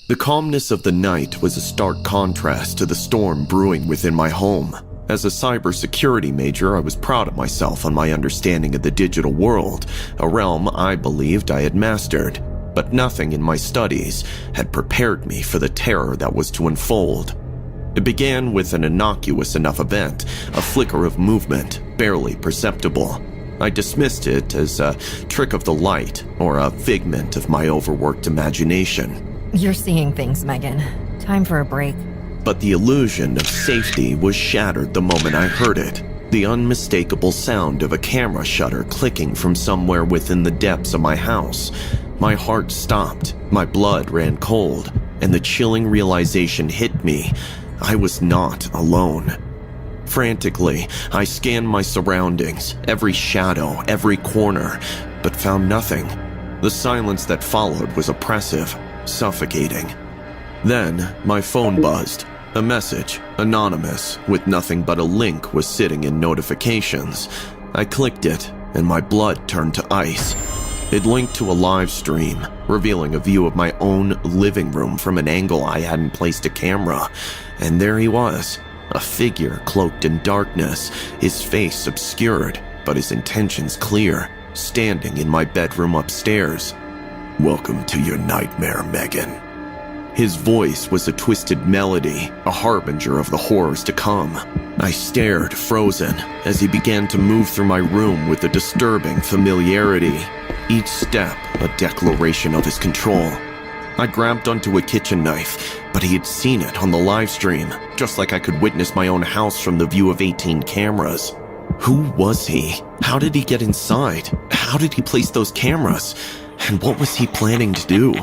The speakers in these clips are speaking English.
The calmness of the night was a stark contrast to the storm brewing within my home. As a cybersecurity major, I was proud of myself on my understanding of the digital world, a realm I believed I had mastered. But nothing in my studies had prepared me for the terror that was to unfold. It began with an innocuous enough event, a flicker of movement, barely perceptible. I dismissed it as a trick of the light or a figment of my overworked imagination. You're seeing things, Megan. Time for a break. But the illusion of safety was shattered the moment I heard it. The unmistakable sound of a camera shutter clicking from somewhere within the depths of my house. My heart stopped, my blood ran cold, and the chilling realization hit me. I was not alone. Frantically, I scanned my surroundings, every shadow, every corner, but found nothing. The silence that followed was oppressive, suffocating. Then, my phone buzzed. A message, anonymous, with nothing but a link was sitting in notifications. I clicked it, and my blood turned to ice. It linked to a live stream, revealing a view of my own living room from an angle I hadn't placed a camera. And there he was, a figure cloaked in darkness, his face obscured, but his intentions clear, standing in my bedroom upstairs. "Welcome to your nightmare, Megan." His voice was a twisted melody, a harbinger of the horrors to come. I stared, frozen, as he began to move through my room with a disturbing familiarity. Each step a declaration of his control. I grabbed onto a kitchen knife, but he had seen it on the live stream, just like I could witness my own house from the view of 18 cameras. Who was he? How did he get inside? How did he place those cameras? And what was he planning to do?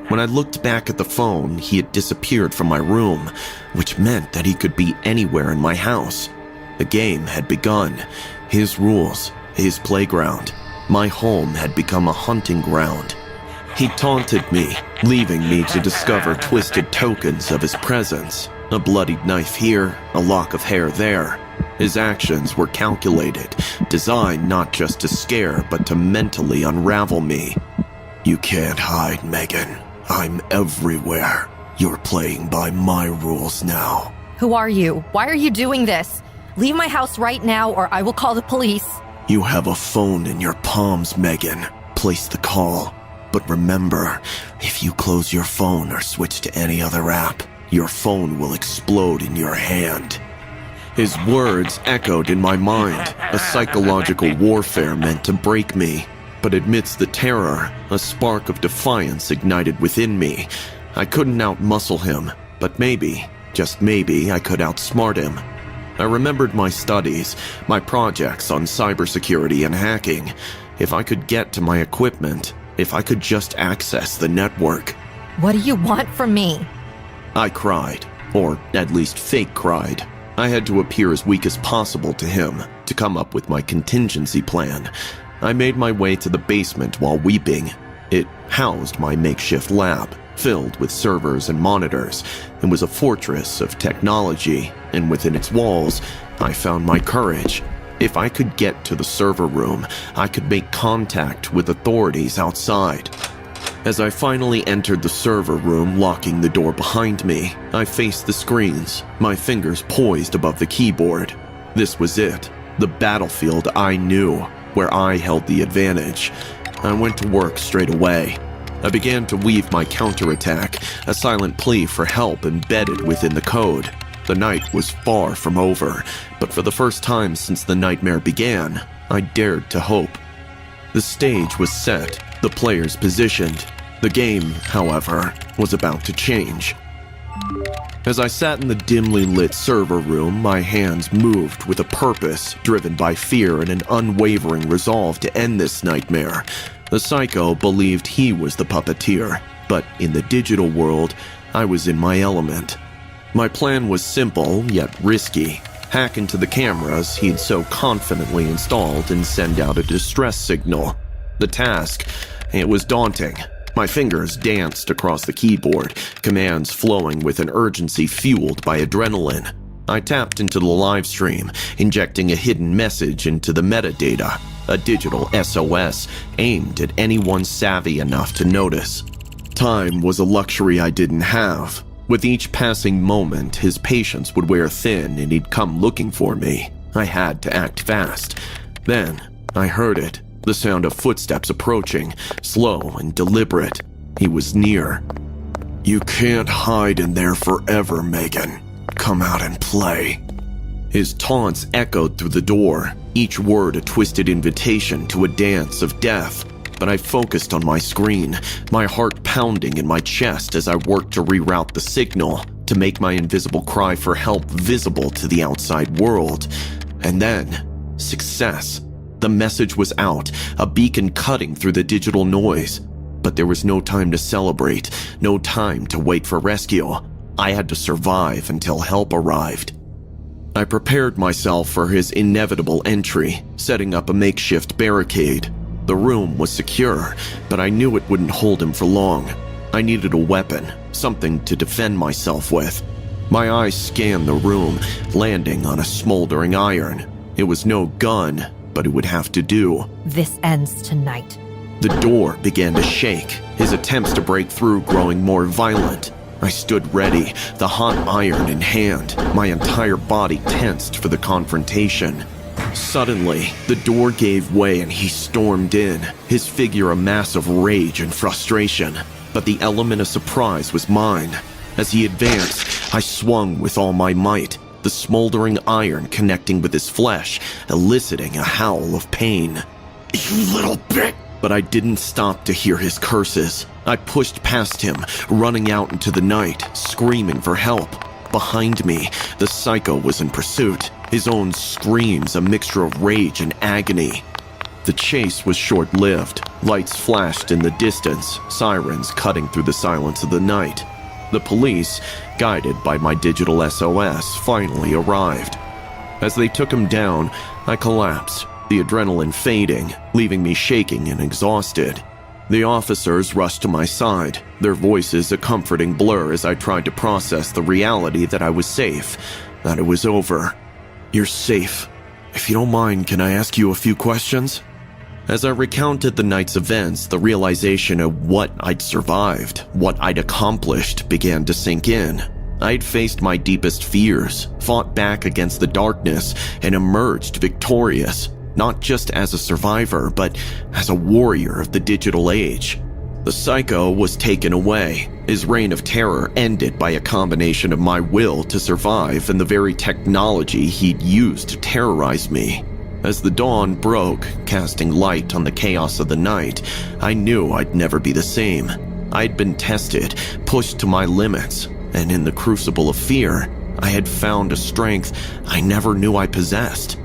When I looked back at the phone, he had disappeared from my room, which meant that he could be anywhere in my house. The game had begun. His rules, his playground. My home had become a hunting ground. He taunted me, leaving me to discover twisted tokens of his presence. A bloodied knife here, a lock of hair there. His actions were calculated, designed not just to scare, but to mentally unravel me. "You can't hide, Megan. I'm everywhere. You're playing by my rules now." Who are you? Why are you doing this? Leave my house right now or I will call the police. "You have a phone in your palms, Megan. Place the call. But remember, if you close your phone or switch to any other app, your phone will explode in your hand." His words echoed in my mind, a psychological warfare meant to break me. But amidst the terror, a spark of defiance ignited within me. I couldn't outmuscle him, but maybe, just maybe, I could outsmart him. I remembered my studies, my projects on cybersecurity and hacking. If I could get to my equipment, if I could just access the network. What do you want from me? I cried, or at least fake cried. I had to appear as weak as possible to him, to come up with my contingency plan. I made my way to the basement while weeping. It housed my makeshift lab, filled with servers and monitors. It was a fortress of technology, and within its walls, I found my courage. If I could get to the server room, I could make contact with authorities outside. As I finally entered the server room, locking the door behind me, I faced the screens, my fingers poised above the keyboard. This was it, the battlefield I knew, where I held the advantage. I went to work straight away. I began to weave my counterattack, a silent plea for help embedded within the code. The night was far from over, but for the first time since the nightmare began, I dared to hope. The stage was set, the players positioned. The game, however, was about to change. As I sat in the dimly lit server room, my hands moved with a purpose, driven by fear and an unwavering resolve to end this nightmare. The psycho believed he was the puppeteer, but in the digital world, I was in my element. My plan was simple, yet risky. Hack into the cameras he'd so confidently installed and send out a distress signal. The task, it was daunting. My fingers danced across the keyboard, commands flowing with an urgency fueled by adrenaline. I tapped into the live stream, injecting a hidden message into the metadata, a digital SOS aimed at anyone savvy enough to notice. Time was a luxury I didn't have. With each passing moment, his patience would wear thin and he'd come looking for me. I had to act fast. Then, I heard it, the sound of footsteps approaching, slow and deliberate. He was near. "You can't hide in there forever, Megan. Come out and play." His taunts echoed through the door, each word a twisted invitation to a dance of death. But I focused on my screen, my heart pounding in my chest as I worked to reroute the signal, to make my invisible cry for help visible to the outside world. And then, success. The message was out, a beacon cutting through the digital noise. But there was no time to celebrate, no time to wait for rescue. I had to survive until help arrived. I prepared myself for his inevitable entry, setting up a makeshift barricade. The room was secure, but I knew it wouldn't hold him for long. I needed a weapon, something to defend myself with. My eyes scanned the room, landing on a smoldering iron. It was no gun, but it would have to do. This ends tonight. The door began to shake, his attempts to break through growing more violent. I stood ready, the hot iron in hand, my entire body tensed for the confrontation. Suddenly, the door gave way and he stormed in, his figure a mass of rage and frustration. But the element of surprise was mine. As he advanced, I swung with all my might, the smoldering iron connecting with his flesh, eliciting a howl of pain. "You little bitch!" But I didn't stop to hear his curses. I pushed past him, running out into the night, screaming for help. Behind me, the psycho was in pursuit, his own screams a mixture of rage and agony. The chase was short-lived. Lights flashed in the distance, sirens cutting through the silence of the night. The police, guided by my digital SOS, finally arrived. As they took him down, I collapsed, the adrenaline fading, leaving me shaking and exhausted. The officers rushed to my side, their voices a comforting blur as I tried to process the reality that I was safe, that it was over. "You're safe. If you don't mind, can I ask you a few questions?" As I recounted the night's events, the realization of what I'd survived, what I'd accomplished, began to sink in. I'd faced my deepest fears, fought back against the darkness, and emerged victorious. Not just as a survivor, but as a warrior of the digital age. The psycho was taken away, his reign of terror ended by a combination of my will to survive and the very technology he'd used to terrorize me. As the dawn broke, casting light on the chaos of the night, I knew I'd never be the same. I'd been tested, pushed to my limits, and in the crucible of fear, I had found a strength I never knew I possessed.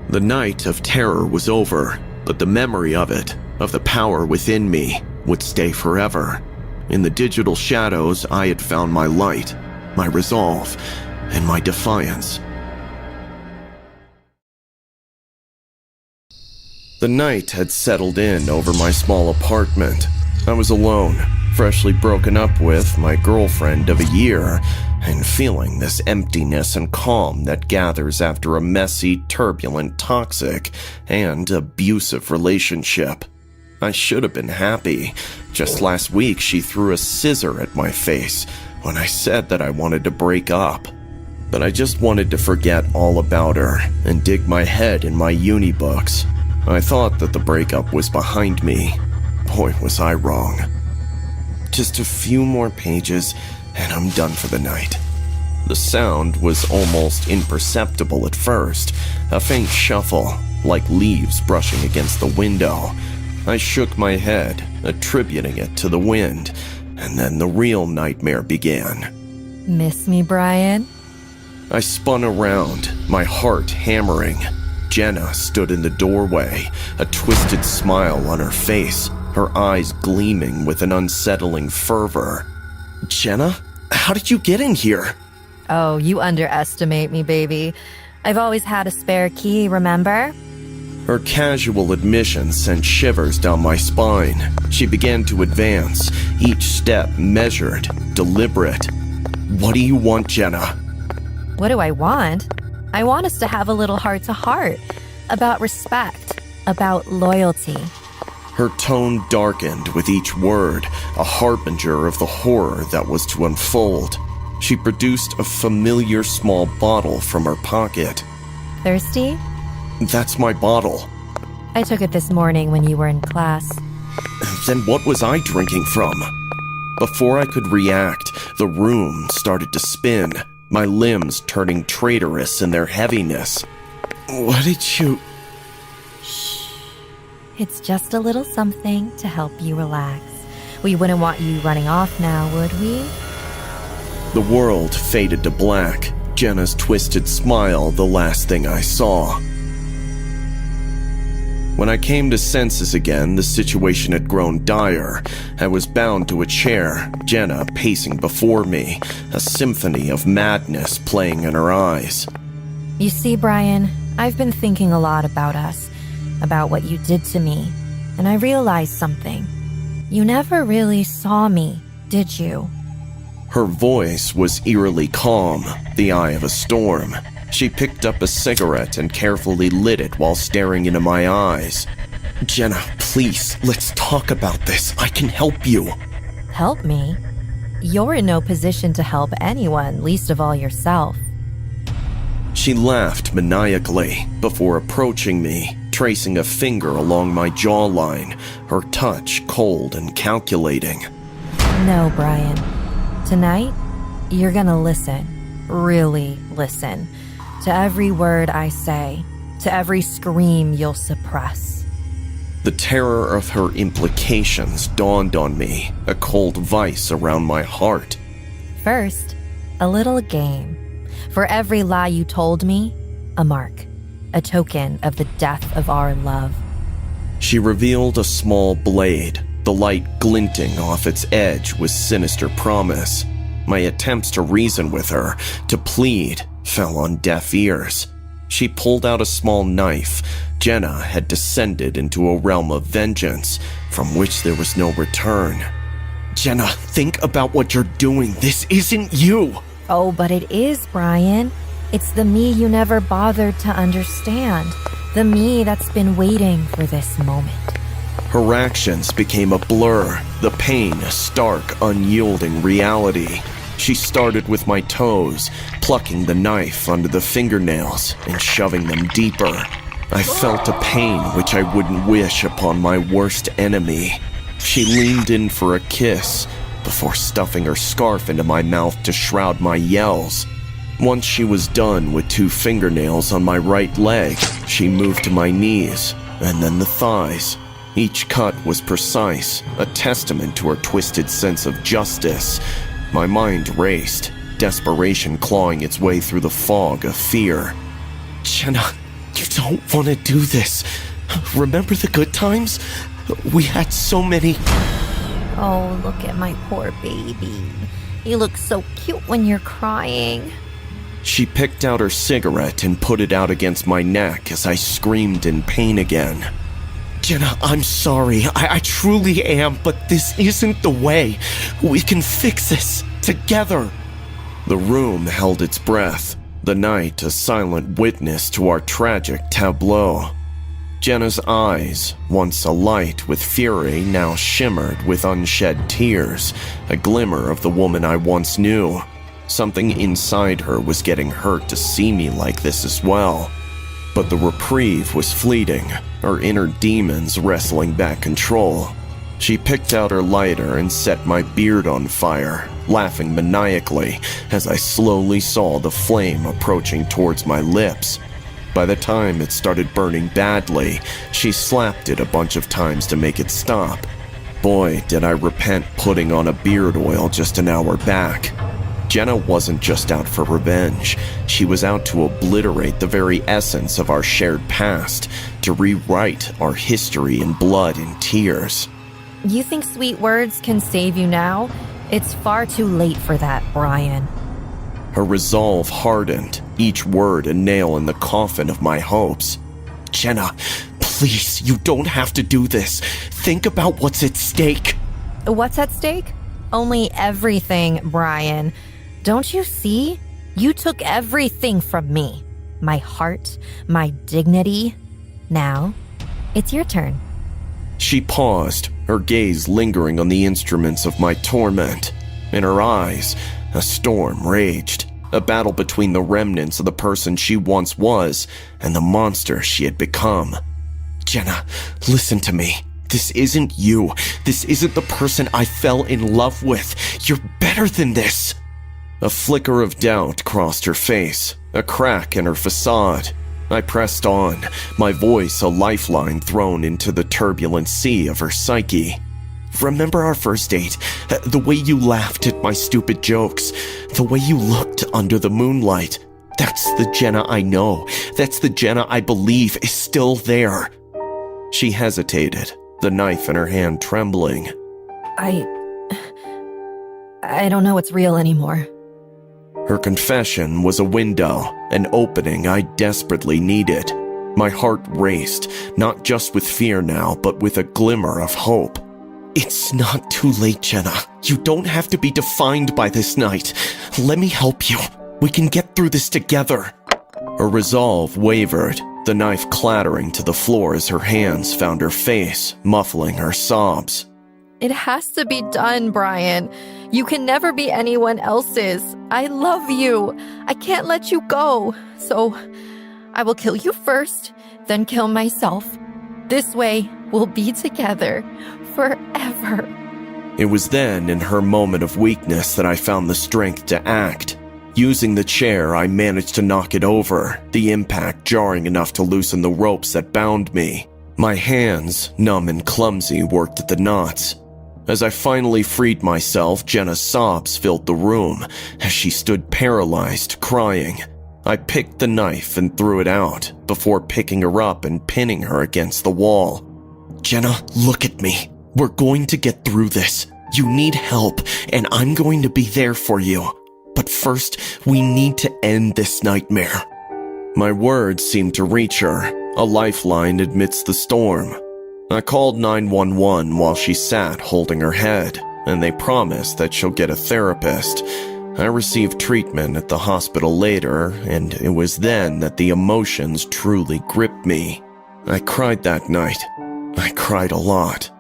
The night of terror was over, but the memory of it, of the power within me, would stay forever. In the digital shadows, I had found my light, my resolve, and my defiance. The night had settled in over my small apartment. I was alone, freshly broken up with my girlfriend of a year, and feeling this emptiness and calm that gathers after a messy, turbulent, toxic, and abusive relationship. I should have been happy. Just last week, she threw a scissor at my face when I said that I wanted to break up. But I just wanted to forget all about her and dig my head in my uni books. I thought that the breakup was behind me. Boy, was I wrong. Just a few more pages, and I'm done for the night. The sound was almost imperceptible at first, a faint shuffle, like leaves brushing against the window. I shook my head, attributing it to the wind, and then the real nightmare began. Miss me, Brian? I spun around, my heart hammering. Jenna stood in the doorway, a twisted smile on her face, her eyes gleaming with an unsettling fervor. "Jenna? How did you get in here?" Oh, you underestimate me, baby. I've always had a spare key, remember? Her casual admission sent shivers down my spine. She began to advance, each step measured, deliberate. "What do you want, Jenna?" What do I want? I want us to have a little heart-to-heart about respect, about loyalty. Her tone darkened with each word, a harbinger of the horror that was to unfold. She produced a familiar small bottle from her pocket. Thirsty? That's my bottle. I took it this morning when you were in class. Then what was I drinking from? Before I could react, the room started to spin, my limbs turning traitorous in their heaviness. What did you... It's just a little something to help you relax. We wouldn't want you running off now, would we? The world faded to black, Jenna's twisted smile the last thing I saw. When I came to senses again, the situation had grown dire. I was bound to a chair, Jenna pacing before me, a symphony of madness playing in her eyes. You see, Brian, I've been thinking a lot about us, about what you did to me, and I realized something. You never really saw me, did you? Her voice was eerily calm, the eye of a storm. She picked up a cigarette and carefully lit it while staring into my eyes. Jenna, please, let's talk about this. I can help you. Help me? You're in no position to help anyone, least of all yourself. She laughed maniacally before approaching me, tracing a finger along my jawline, her touch cold and calculating. No, Brian. Tonight, you're gonna listen, really listen, to every word I say, to every scream you'll suppress. The terror of her implications dawned on me, a cold vice around my heart. First, a little game. For every lie you told me, a mark, a token of the death of our love. She revealed a small blade, the light glinting off its edge with sinister promise. My attempts to reason with her, to plead, fell on deaf ears. She pulled out a small knife. Jenna had descended into a realm of vengeance from which there was no return. Jenna, think about what you're doing. This isn't you. Oh, but it is, Brian. It's the me you never bothered to understand. The me that's been waiting for this moment. Her actions became a blur, the pain a stark, unyielding reality. She started with my toes, plucking the knife under the fingernails and shoving them deeper. I felt a pain which I wouldn't wish upon my worst enemy. She leaned in for a kiss before stuffing her scarf into my mouth to shroud my yells. Once she was done with 2 fingernails on my right leg, she moved to my knees and then the thighs. Each cut was precise, a testament to her twisted sense of justice. My mind raced, desperation clawing its way through the fog of fear. Jenna, you don't want to do this. Remember the good times? We had so many... Oh, look at my poor baby. You look so cute when you're crying. She picked out her cigarette and put it out against my neck as I screamed in pain again. Jenna, I'm sorry. I truly am, but this isn't the way. We can fix this together. The room held its breath, the night a silent witness to our tragic tableau. Jenna's eyes, once alight with fury, now shimmered with unshed tears, a glimmer of the woman I once knew. Something inside her was getting hurt to see me like this as well. But the reprieve was fleeting, her inner demons wrestling back control. She picked out her lighter and set my beard on fire, laughing maniacally as I slowly saw the flame approaching towards my lips. By the time it started burning badly, she slapped it a bunch of times to make it stop. Boy, did I repent putting on a beard oil just an hour back. Jenna wasn't just out for revenge. She was out to obliterate the very essence of our shared past, to rewrite our history in blood and tears. You think sweet words can save you now? It's far too late for that, Brian. Her resolve hardened, each word a nail in the coffin of my hopes. Jenna, please, you don't have to do this. Think about what's at stake. What's at stake? Only everything, Brian. Don't you see? You took everything from me. My heart, my dignity. Now, it's your turn. She paused, her gaze lingering on the instruments of my torment. In her eyes, a storm raged, a battle between the remnants of the person she once was and the monster she had become. Jenna, listen to me. This isn't you. This isn't the person I fell in love with. You're better than this. A flicker of doubt crossed her face, a crack in her facade. I pressed on, my voice a lifeline thrown into the turbulent sea of her psyche. Remember our first date? The way you laughed at my stupid jokes, the way you looked under the moonlight. That's the Jenna I know. That's the Jenna I believe is still there. She hesitated, the knife in her hand trembling. I don't know what's real anymore. Her confession was a window, an opening I desperately needed. My heart raced, not just with fear now, but with a glimmer of hope. It's not too late, Jenna. You don't have to be defined by this night. Let me help you. We can get through this together. Her resolve wavered, the knife clattering to the floor as her hands found her face, muffling her sobs. It has to be done, Brian. You can never be anyone else's. I love you. I can't let you go. So I will kill you first, then kill myself. This way, we'll be together forever. It was then, in her moment of weakness, that I found the strength to act. Using the chair, I managed to knock it over, the impact jarring enough to loosen the ropes that bound me. My hands, numb and clumsy, worked at the knots. As I finally freed myself, Jenna's sobs filled the room as she stood paralyzed, crying. I picked the knife and threw it out before picking her up and pinning her against the wall. Jenna, look at me. We're going to get through this. You need help, and I'm going to be there for you. But first, we need to end this nightmare. My words seemed to reach her, a lifeline amidst the storm. I called 911 while she sat holding her head, and they promised that she'll get a therapist. I received treatment at the hospital later, and it was then that the emotions truly gripped me. I cried that night. I cried a lot.